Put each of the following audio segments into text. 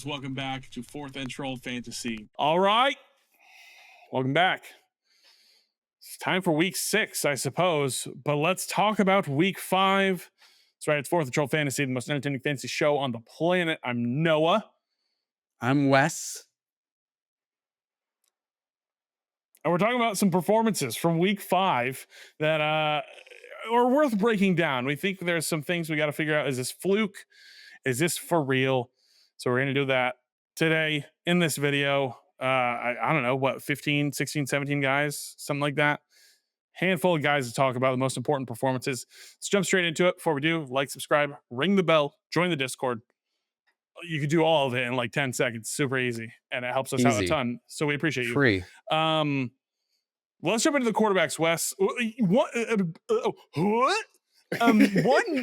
Welcome back to 4th and Troll Fantasy. All right. Welcome back. It's time for week 6, I suppose. But let's talk about week 5. That's right. It's 4th and Troll Fantasy, the most entertaining fantasy show on the planet. I'm Noah. I'm Wes. And we're talking about some performances from week 5 that are worth breaking down. We think there's some things we got to figure out. Is this fluke? Is this for real? So we're going to do that today in this video. I don't know, what, 15, 16, 17 guys, something like that. Handful of guys to talk about the most important performances. Let's jump straight into it. Before we do, like, subscribe, ring the bell, join the Discord. You could do all of it in like 10 seconds. Super easy. And it helps us out a ton. So we appreciate you. Free. Let's jump into the quarterbacks, Wes. What?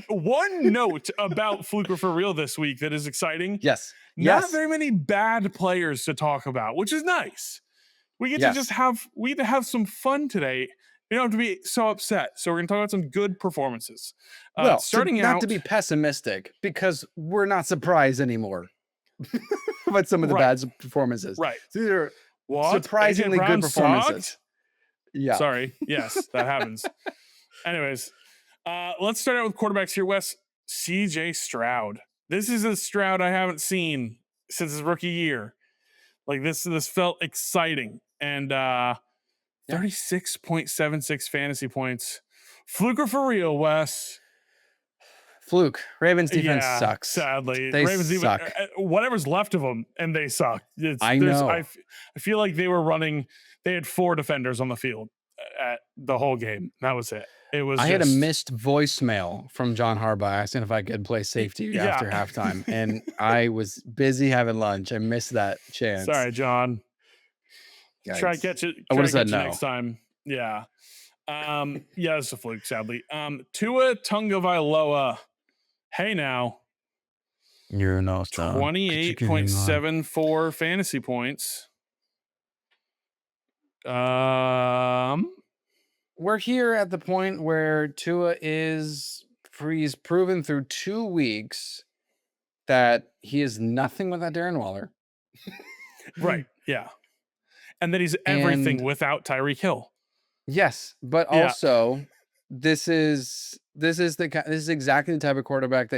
One note about Fluke for real this week that is exciting. Yes. Not very many bad players to talk about, which is nice. We get to just have some fun today. You don't have to be so upset. So we're going to talk about some good performances. Well, starting not out, to be pessimistic, because we're not surprised anymore about some of the bad performances. Right. These are surprisingly good performances. Sucked? Yeah. Sorry. Yes, that happens. Anyways, let's start out with quarterbacks here, Wes. CJ Stroud. This is a Stroud I haven't seen since his rookie year. Like this felt exciting. And 36.76 fantasy points. Fluke for real, Wes. Fluke. Ravens defense sucks. Sadly. They Ravens suck. Whatever's left of them, and they suck. I know. I feel like they had 4 defenders on the field at the whole game. That was it. I had a missed voicemail from John Harbaugh asking if I could play safety after halftime, and I was busy having lunch. I missed that chance. Sorry, John. Guys. Try to catch it. I would have said no no next time. Yeah. It's a fluke, sadly. Tua Tagovailoa. Hey now. You're no star. 28.74 fantasy points. We're here at the point where Tua he's proven through 2 weeks that he is nothing without Darren Waller. Right. Yeah. And that he's everything without Tyreek Hill. Yes, but also this is exactly the type of quarterback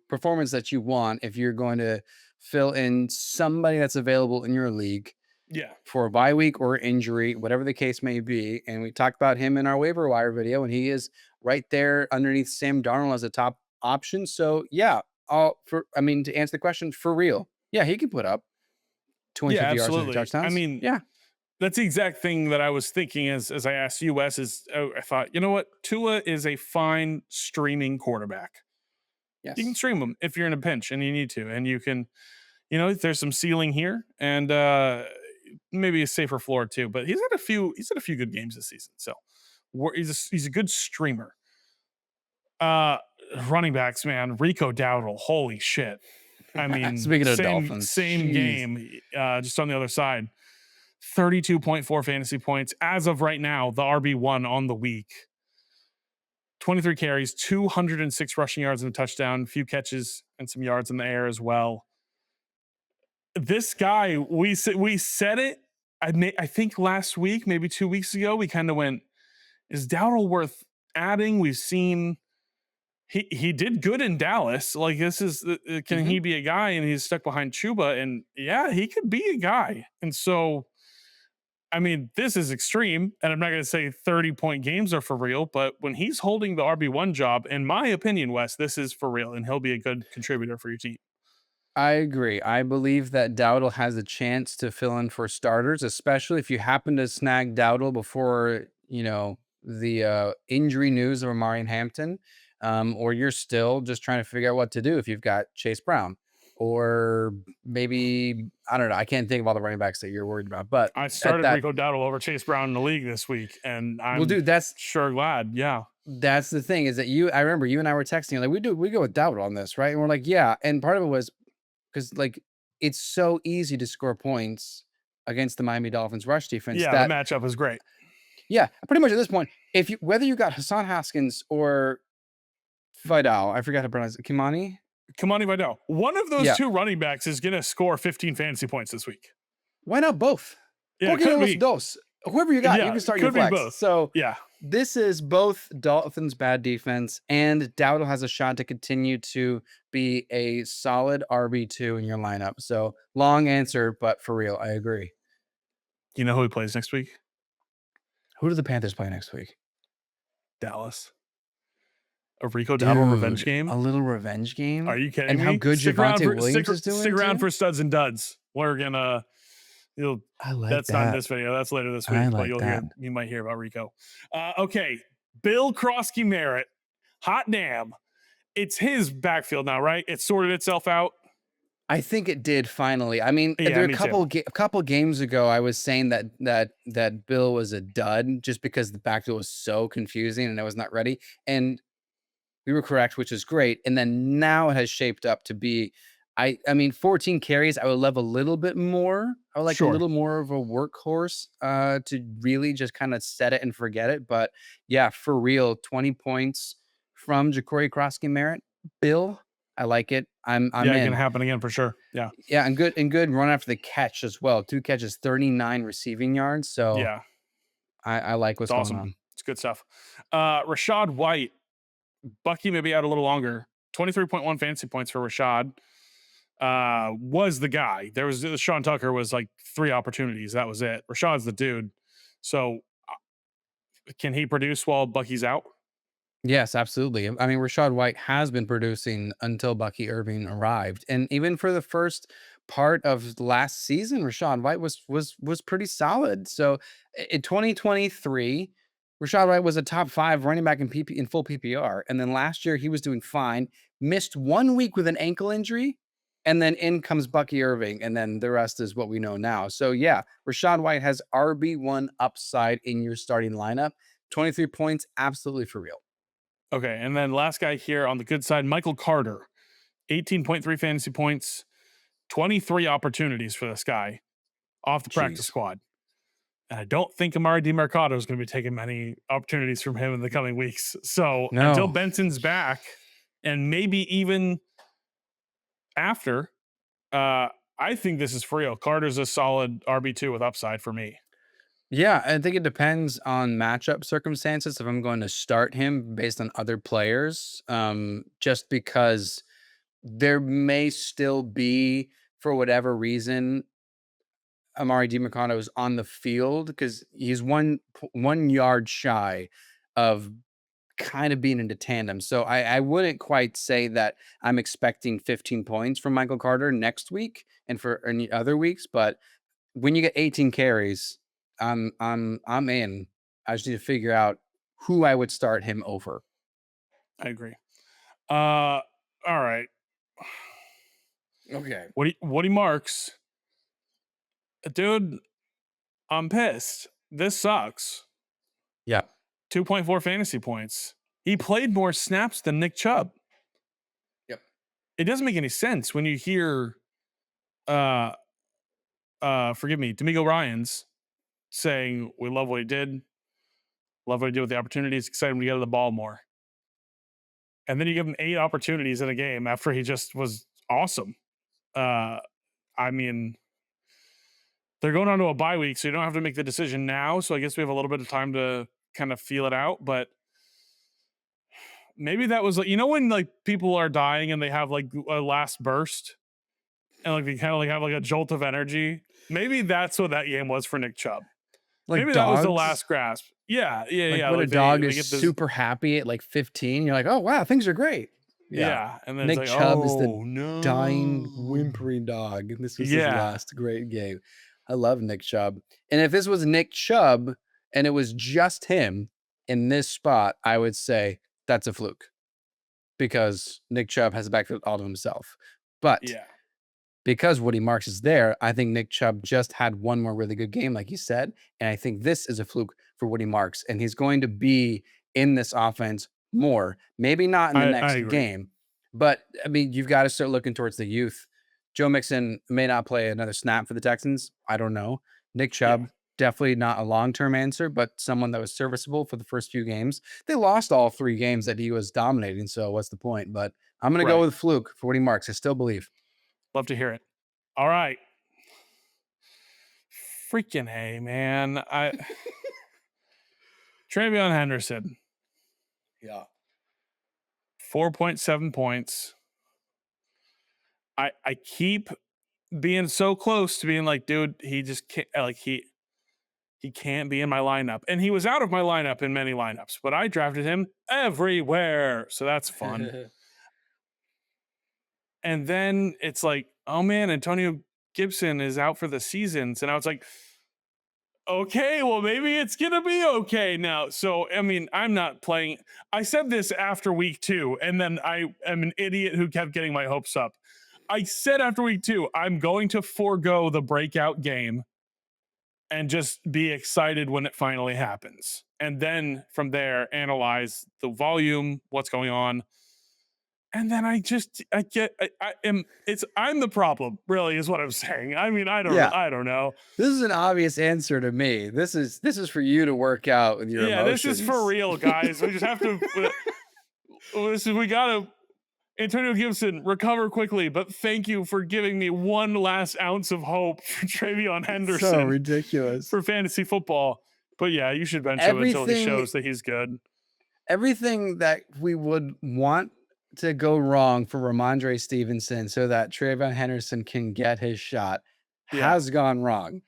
performance that you want if you're going to fill in somebody that's available in your league. Yeah. For a bye week or injury, whatever the case may be. And we talked about him in our waiver wire video, and he is right there underneath Sam Darnold as a top option. So to answer the question, for real, he can put up 250 yards and touchdowns. I mean, that's the exact thing that I was thinking as I asked you, Wes, I thought, you know what? Tua is a fine streaming quarterback. Yes. You can stream him if you're in a pinch and you need to, and you can, there's some ceiling here and maybe a safer floor too, but he's had a few good games this season. So he's a good streamer. Running backs, man, Rico Dowdle. Holy shit. I mean, speaking of Dolphins, same game, just on the other side. 32.4 fantasy points. As of right now, the RB1 on the week. 23 carries, 206 rushing yards and a touchdown, a few catches and some yards in the air as well. This guy, we said it, I think last week, maybe 2 weeks ago, we kind of went, is Dowdle worth adding? We've seen he did good in Dallas. Like, this is, can he be a guy? And he's stuck behind Chuba, and he could be a guy. And so, I mean, this is extreme, and I'm not going to say 30-point games are for real, but when he's holding the RB1 job, in my opinion, Wes, this is for real, and he'll be a good contributor for your team. I agree. I believe that Dowdle has a chance to fill in for starters, especially if you happen to snag Dowdle before, the injury news of Amari Hampton, or you're still just trying to figure out what to do if you've got Chase Brown. Or maybe, I don't know. I can't think of all the running backs that you're worried about. But I started Rico Dowdle over Chase Brown in the league this week, and I'm that's sure glad. Yeah. That's the thing, is that I remember you and I were texting, like, we go with Dowdle on this, right? And we're like, yeah. And part of it was because, like, it's so easy to score points against the Miami Dolphins rush defense. Yeah, the matchup is great. Yeah, pretty much at this point, whether you got Hassan Haskins or Vidal, I forgot how to pronounce it, Kimani? Kamani Vidal. One of those Yeah. two running backs is going to score 15 fantasy points this week. Why not both? Yeah, it could be. Whoever you got, you Yeah, can start could your be flex. both. So Yeah. this is both Dolphins' bad defense, and Dowdle has a shot to continue to be a solid RB2 in your lineup. So long answer, but for real, I agree. You know who he plays next week? Who do the Panthers play next week? Dallas. A Rico Dowdle revenge game. A little revenge game. Are you kidding and me? how good Javonte Williams is doing? Stick around too? for studs and duds. We're gonna. I like that's that. not in this video. That's later this week. I But like you might hear about Rico. Okay, Bill Croskey-Merritt. Hot damn! It's his backfield now, right? It sorted itself out. I think it did finally. I mean, Yeah, there me a couple games ago, I was saying that Bill was a dud just because the backfield was so confusing and I was not ready. And we were correct, which is great. And then now it has shaped up to be, I mean, 14 carries. I would love a little bit more. I would like a little more of a workhorse to really just kind of set it and forget it. But yeah, for real, 20 points from Ja'Cory Croskey-Merritt. Bill, I like it. I'm yeah, in. It's gonna happen again for sure. Yeah. Yeah, and good run after the catch as well. 2 catches, 39 receiving yards. So Yeah, I like what's awesome. going on. It's good stuff. Rachaad White, Bucky maybe out a little longer. 23.1 fantasy points for Rachaad. Was the guy. There was Sean Tucker was like 3 opportunities. That was it. Rashaad's the dude. So can he produce while Bucky's out? Yes, absolutely. I mean, Rachaad White has been producing until Bucky Irving arrived, and even for the first part of last season, Rachaad White was pretty solid. So in 2023, Rachaad White was a top 5 running back in full PPR, and then last year he was doing fine. Missed 1 week with an ankle injury, and then in comes Bucky Irving, and then the rest is what we know now. So yeah, Rachaad White has RB1 upside in your starting lineup. 23 points, absolutely for real. Okay, and then last guy here on the good side, Michael Carter, 18.3 fantasy points, 23 opportunities for this guy off the practice squad. And I don't think Amari DiMercado is going to be taking many opportunities from him in the coming weeks. So until Benson's back, and maybe even after, I think this is for real. Carter's a solid RB2 with upside for me. Yeah, I think it depends on matchup circumstances if I'm going to start him based on other players, just because there may still be, for whatever reason, Amari DiMercado is on the field because he's 1 yard shy of kind of being into tandem. So I wouldn't quite say that I'm expecting 15 points from Michael Carter next week and for any other weeks, but when you get 18 carries, I'm in. I just need to figure out who I would start him over. I agree. All right. Okay. Woody Marks. Dude, I'm pissed. This sucks. Yeah. 2.4 fantasy points. He played more snaps than Nick Chubb. Yep. It doesn't make any sense when you hear D'Amico Ryans saying we love what he did, love what he did with the opportunities, excited him to get to the ball more. And then you give him 8 opportunities in a game after he just was awesome. I mean, they're going on to a bye week, so you don't have to make the decision now. So I guess we have a little bit of time to kind of feel it out. But maybe that was like, you know, when like people are dying and they have like a last burst and like they kind of like have like a jolt of energy. Maybe that's what that game was for Nick Chubb. Like maybe dogs? that was the last grasp. Yeah. When like a dog is super happy at like 15, you're like, oh wow, things are great. Yeah. And then Nick it's like, Chubb is the dying, whimpering dog. This was his last great game. I love Nick Chubb. And if this was Nick Chubb and it was just him in this spot, I would say that's a fluke because Nick Chubb has the backfield all to himself. But because Woody Marks is there, I think Nick Chubb just had one more really good game, like you said. And I think this is a fluke for Woody Marks. And he's going to be in this offense more. Maybe not in the next game. But, I mean, you've got to start looking towards the youth. Joe Mixon may not play another snap for the Texans. I don't know. Nick Chubb, definitely not a long-term answer, but someone that was serviceable for the first few games. They lost all 3 games that he was dominating, so what's the point? But I'm going to Right. go with Fluke for what he marks. I still believe. Love to hear it. All right. Freaking hey, man. TreVeyon Henderson. Yeah. 4.7 points. I keep being so close to being like, dude, he just can't, like, he can't be in my lineup. And he was out of my lineup in many lineups, but I drafted him everywhere. So that's fun. And then it's like, oh man, Antonio Gibson is out for the season. So now it's like, okay, well, maybe it's going to be okay now. So, I mean, I'm not playing. I said this after week 2, and then I am an idiot who kept getting my hopes up. I said after week 2, I'm going to forego the breakout game and just be excited when it finally happens. And then from there, analyze the volume, what's going on. And then I'm the problem, really, is what I'm saying. I mean, I don't know. This is an obvious answer to me. This is for you to work out with your emotions. This is for real, guys. We just have to, we got to, Antonio Gibson, recover quickly, but thank you for giving me one last ounce of hope for TreVeyon Henderson. So ridiculous. For fantasy football. But yeah, you should bench him until he shows that he's good. Everything that we would want to go wrong for Ramondre Stevenson so that TreVeyon Henderson can get his shot has gone wrong.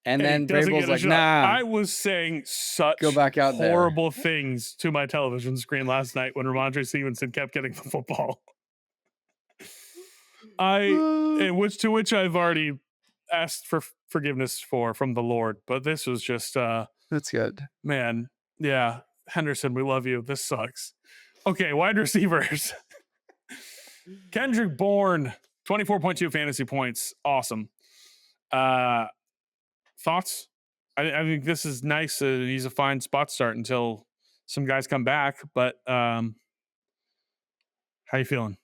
And then Vrabel's like, nah. I was saying such go back out horrible things to my television screen last night when Ramondre Stevenson kept getting the football. To which I've already asked for forgiveness from the Lord, but this was just that's good. Man, yeah. Henderson, we love you. This sucks. Okay, wide receivers. Kendrick Bourne, 24.2 fantasy points. Awesome. Thoughts? I think this is nice. He's a fine spot start until some guys come back. But how you feeling?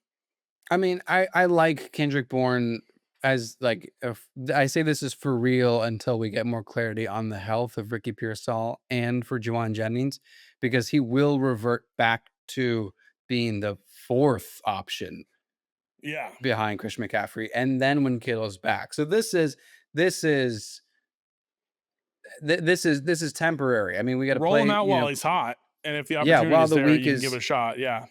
I mean, I like Kendrick Bourne as like I say this is for real until we get more clarity on the health of Ricky Pearsall and for Juwan Jennings, because he will revert back to being the 4th option. Yeah. Behind Christian McCaffrey. And then when Kittle's back. So this is temporary. I mean, we got to roll him out while he's hot. And if the opportunity while is the there, week you can give it a shot. Yeah.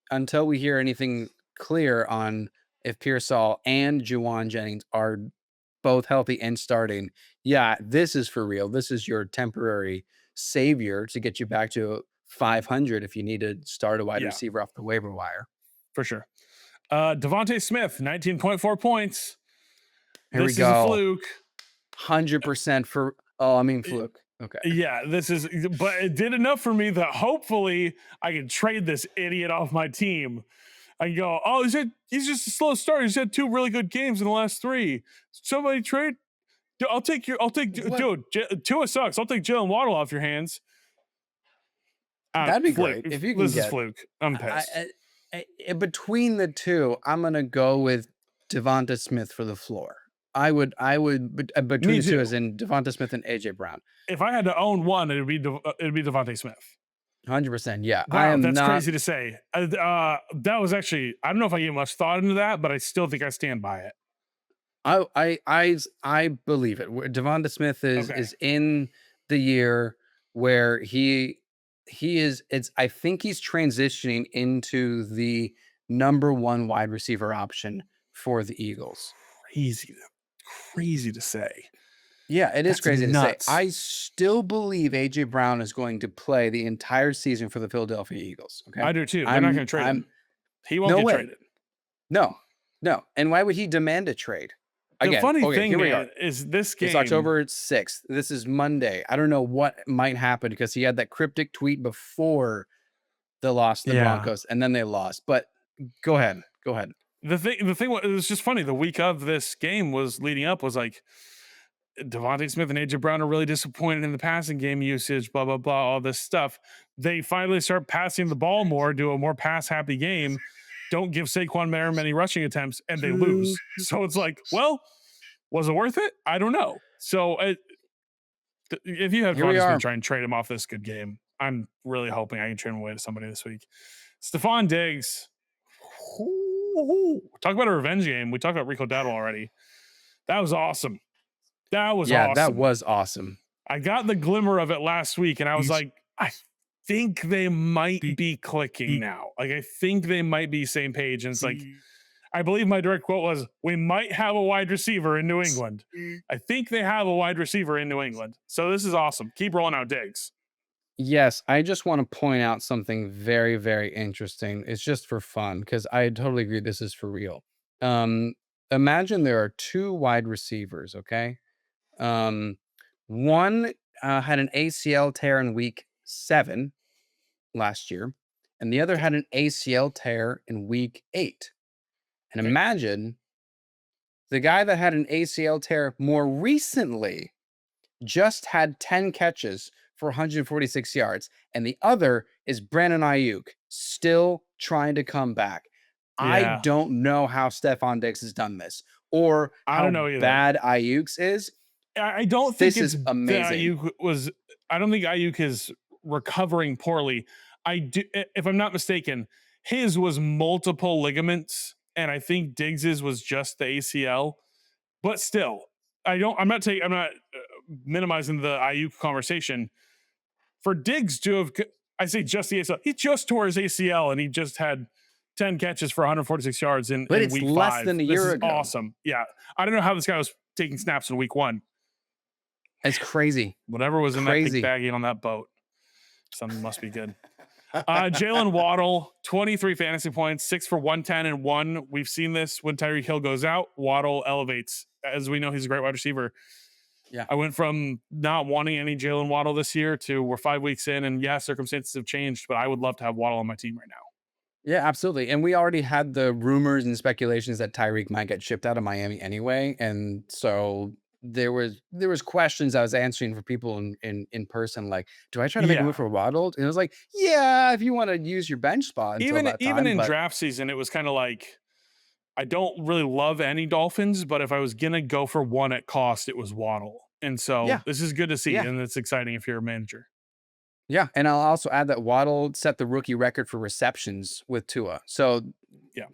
Until we hear anything clear on if Pearsall and Juwan Jennings are both healthy and starting. Yeah, this is for real. This is your temporary savior to get you back to 500 if you need to start a wide receiver off the waiver wire. For sure. Devonta Smith, 19.4 points. Here this we go. Is a fluke. 100% fluke. Okay. Yeah, but it did enough for me that hopefully I can trade this idiot off my team. I can go, he's just a slow start. He's had 2 really good games in the last 3. Somebody trade. Dude, Tua sucks. I'll take Jaylen Waddle off your hands. That'd be great. If you can this is fluke. I'm pissed. Between the two, I'm gonna go with Devonta Smith for the floor. I would between the two, as in Devonta Smith and AJ Brown. If I had to own one, it'd be Devonta Smith. 100%. Yeah. Wow, that's crazy to say. That was actually, I don't know if I gave much thought into that, but I still think I stand by it. I believe it. Devonta Smith is in the year where he is. I think he's transitioning into the number 1 wide receiver option for the Eagles. Crazy to say. Yeah, it is crazy nuts. to say. I still believe AJ Brown is going to play the entire season for the Philadelphia Eagles. Okay, I do too. They're not going to trade him. He won't get traded. No. And why would he demand a trade? Again, the funny thing, man, is this game. It's October 6th. This is Monday. I don't know what might happen because he had that cryptic tweet before the loss to the Broncos, and then they lost. But go ahead. The thing, it was just funny. The week of this game leading up was like, Devonta Smith and AJ Brown are really disappointed in the passing game usage, blah, blah, blah, all this stuff. They finally start passing the ball more, do a more pass-happy game, don't give Saquon many rushing attempts, and they lose. So it's like, well, was it worth it? I don't know. So if you have Devonta Smith, try and trade him off this good game. I'm really hoping I can trade him away to somebody this week. Stefon Diggs, Talk about a revenge game. We talked about Rico Dowdle already. That was awesome. That was Yeah, awesome. that was awesome. I got the glimmer of it last week, and I was like, I think they might be clicking now. Like, I think they might be same page. And it's like, I believe my direct quote was, we might have a wide receiver in New England. I think they have a wide receiver in New England. So this is awesome. Keep rolling out Diggs. Yes, I just want to point out something very, very interesting. It's just for fun because I totally agree this is for real. Imagine there are 2 wide receivers, okay? One had an ACL tear in week 7 last year, and the other had an ACL tear in week 8. And imagine the guy that had an ACL tear more recently just had 10 catches for 146 yards, and the other is Brandon Ayuk, still trying to come back. I don't know how Stefon Diggs has done this, or I don't know either. bad Ayuk's is. I don't think This is amazing. I don't think Ayuk is recovering poorly. I do, if I'm not mistaken, his was multiple ligaments, and I think Diggs's was just the ACL. But still, I'm not minimizing the Ayuk conversation. For Diggs to have, I say just the ACL. He just tore his ACL, and he just had 10 catches for 146 yards in But it's week less 5. than a year ago. Awesome. Yeah. I don't know how this guy was taking snaps in week 1. It's crazy. Whatever was in that big baggie on that boat. Something must be good. Jaylen Waddle, 23 fantasy points, 6 for 110 and 1. We've seen this when Tyreek Hill goes out. Waddle elevates. As we know, he's a great wide receiver. Yeah. I went from not wanting any Jaylen Waddle this year to we're 5 weeks in, and yeah, circumstances have changed, but I would love to have Waddle on my team right now. Yeah, absolutely. And we already had the rumors and speculations that Tyreek might get shipped out of Miami anyway. And so there was questions I was answering for people in person, like, do I try to make a move for Waddle? And it was like, yeah, if you want to use your bench spot until even that time, even in draft season, it was kind of like, I don't really love any Dolphins, but if I was gonna go for one at cost, it was Waddle. And so this is good to see, and it's exciting if you're a manager. Yeah, and I'll also add that Waddle set the rookie record for receptions with Tua. So yeah,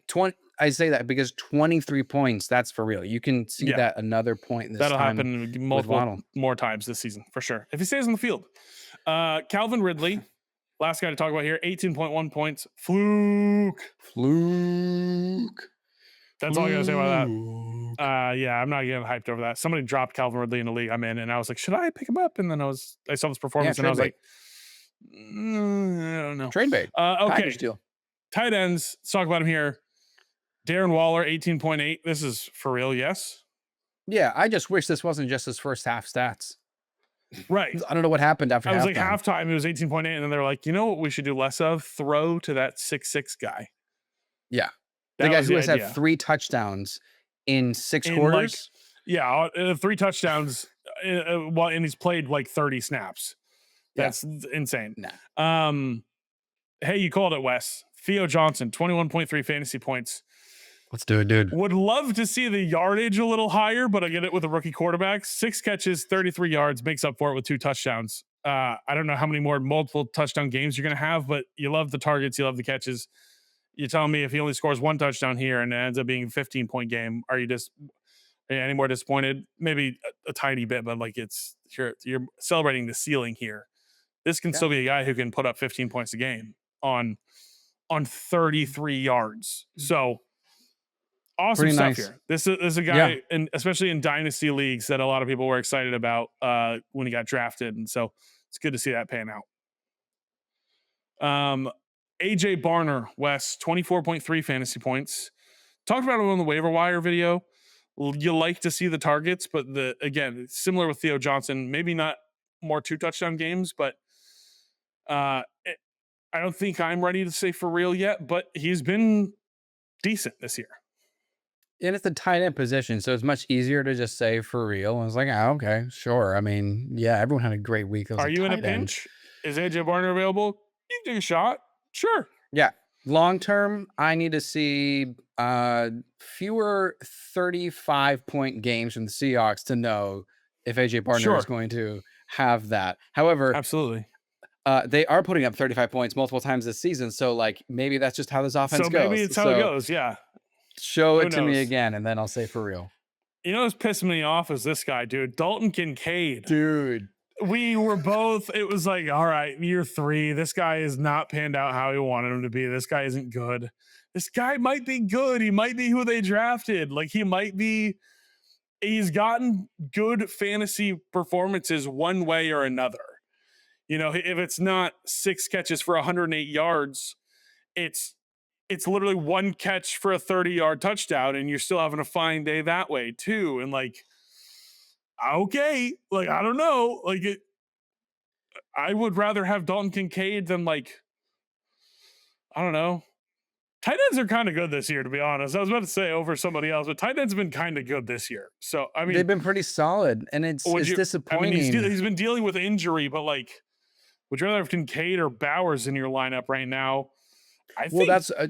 I say that because 23 points, that's for real. You can see that another point this That'll time. That'll happen multiple more times this season for sure, if he stays on the field. Calvin Ridley, last guy to talk about here, 18.1 points. Fluke. That's all I gotta say about that. Yeah, I'm not getting hyped over that. Somebody dropped Calvin Ridley in the league I'm in, and I was like, should I pick him up? And then I saw this performance, and I was like, I don't know. Trade bait. Okay. Deal. Tight ends. Let's talk about him here. Darren Waller, 18.8. This is for real, yes? Yeah, I just wish this wasn't just his first half stats. Right. I don't know what happened after halftime. I was like, halftime, it was 18.8, and then they're like, you know what we should do less of? Throw to that 6'6" guy. Yeah. The guy who has had 3 touchdowns in 6 quarters. 3 touchdowns. And he's played like 30 snaps. That's insane. Nah. Hey, you called it, Wes. Theo Johnson, 21.3 fantasy points. Let's do it, dude. Would love to see the yardage a little higher, but I get it with a rookie quarterback. 6 catches, 33 yards, makes up for it with 2 touchdowns. I don't know how many more multiple touchdown games you're going to have, but you love the targets, you love the catches. You're telling me if he only scores 1 touchdown here and it ends up being a 15-point game, are you any more disappointed? Maybe a tiny bit, but like you're celebrating the ceiling here. This can still be a guy who can put up 15 points a game on 33 yards. So awesome pretty stuff nice here. This is a guy, and especially in dynasty leagues, that a lot of people were excited about when he got drafted, and so it's good to see that pan out. AJ Barner, Wes, 24.3 fantasy points. Talked about it on the waiver wire video. You like to see the targets, but again, similar with Theo Johnson, maybe not more 2 touchdown games, but I don't think I'm ready to say for real yet, but he's been decent this year. And it's a tight end position, so it's much easier to just say for real. I was like, okay, sure. I mean, yeah, everyone had a great week. Are you in a pinch? Is AJ Barner available? You can take a shot. Sure. Yeah. Long term, I need to see fewer 35-point games from the Seahawks to know if AJ Barner is going to have that. However, absolutely, They are putting up 35 points multiple times this season. So like maybe that's just how this offense So goes. maybe it's how it goes. Yeah. Show Who it to me knows? again, and then I'll say for real. You know what's pissing me off is this guy, dude. Dalton Kincaid. Dude. We were both, it was like, all right, year 3. This guy is not panned out how he wanted him to be. This guy isn't good. This guy might be good. He might be who they drafted. Like he might be, he's gotten good fantasy performances one way or another. You know, if it's not 6 catches for 108 yards, it's literally 1 catch for a 30-yard touchdown, and you're still having a fine day that way too. And like, okay, like I don't know, like I would rather have Dalton Kincaid than like, I don't know. Tight ends are kind of good this year, to be honest. I was about to say over somebody else, but tight ends have been kind of good this year. So I mean, they've been pretty solid, and it's disappointing. I mean, he's been dealing with injury, but like, would you rather have Kincaid or Bowers in your lineup right now? I think that's I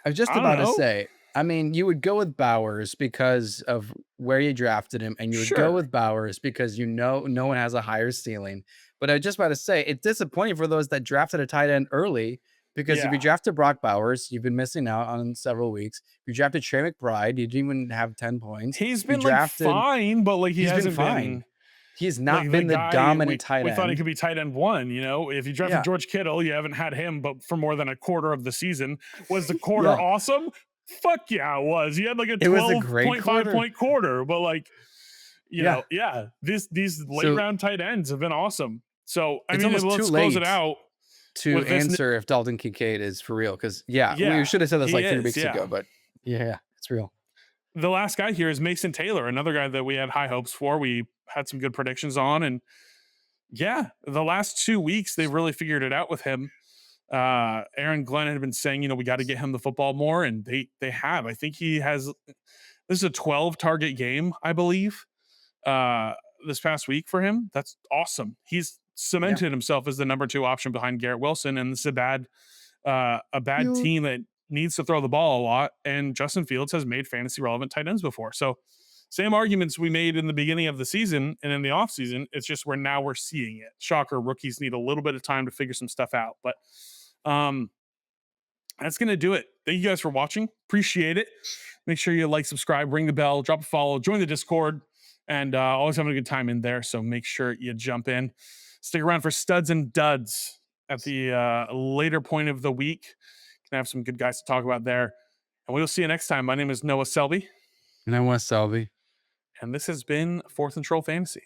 was just about to say. I mean, you would go with Bowers because of where you drafted him, and you would go with Bowers because no one has a higher ceiling. But I was just about to say, it's disappointing for those that drafted a tight end early, because if you drafted Brock Bowers, you've been missing out on several weeks. If you drafted Trey McBride, you didn't even have 10 points. He's been fine, but like he hasn't been fine. He's not been the dominant tight end. We thought he could be tight end 1, you know? If you drafted George Kittle, you haven't had him but for more than a quarter of the season. Was the quarter awesome? Fuck yeah, it was. He had like a 12.5 point quarter, but like, you know, these late round tight ends have been awesome. So I mean, let's close it out to answer if Dalton Kincaid is for real, because we should have said this like 3 weeks ago, but it's real. The last guy here is Mason Taylor, another guy that we had high hopes for. We had some good predictions on, and the last 2 weeks they've really figured it out with him. Aaron Glenn had been saying, you know, we got to get him the football more, and they have. I think he has. This is a 12 target game, I believe, this past week for him. That's awesome. He's cemented himself as the number 2 option behind Garrett Wilson, and this is a bad team that needs to throw the ball a lot, and Justin Fields has made fantasy relevant tight ends before. So same arguments we made in the beginning of the season and in the offseason. It's just we're seeing it. Shocker, rookies need a little bit of time to figure some stuff out. But that's going to do it. Thank you guys for watching. Appreciate it. Make sure you like, subscribe, ring the bell, drop a follow, join the Discord, and always having a good time in there. So make sure you jump in. Stick around for studs and duds at the later point of the week. Gonna have some good guys to talk about there. And we'll see you next time. My name is Noah Selby. And I'm Wes Selby. And this has been 4th and Troll Fantasy.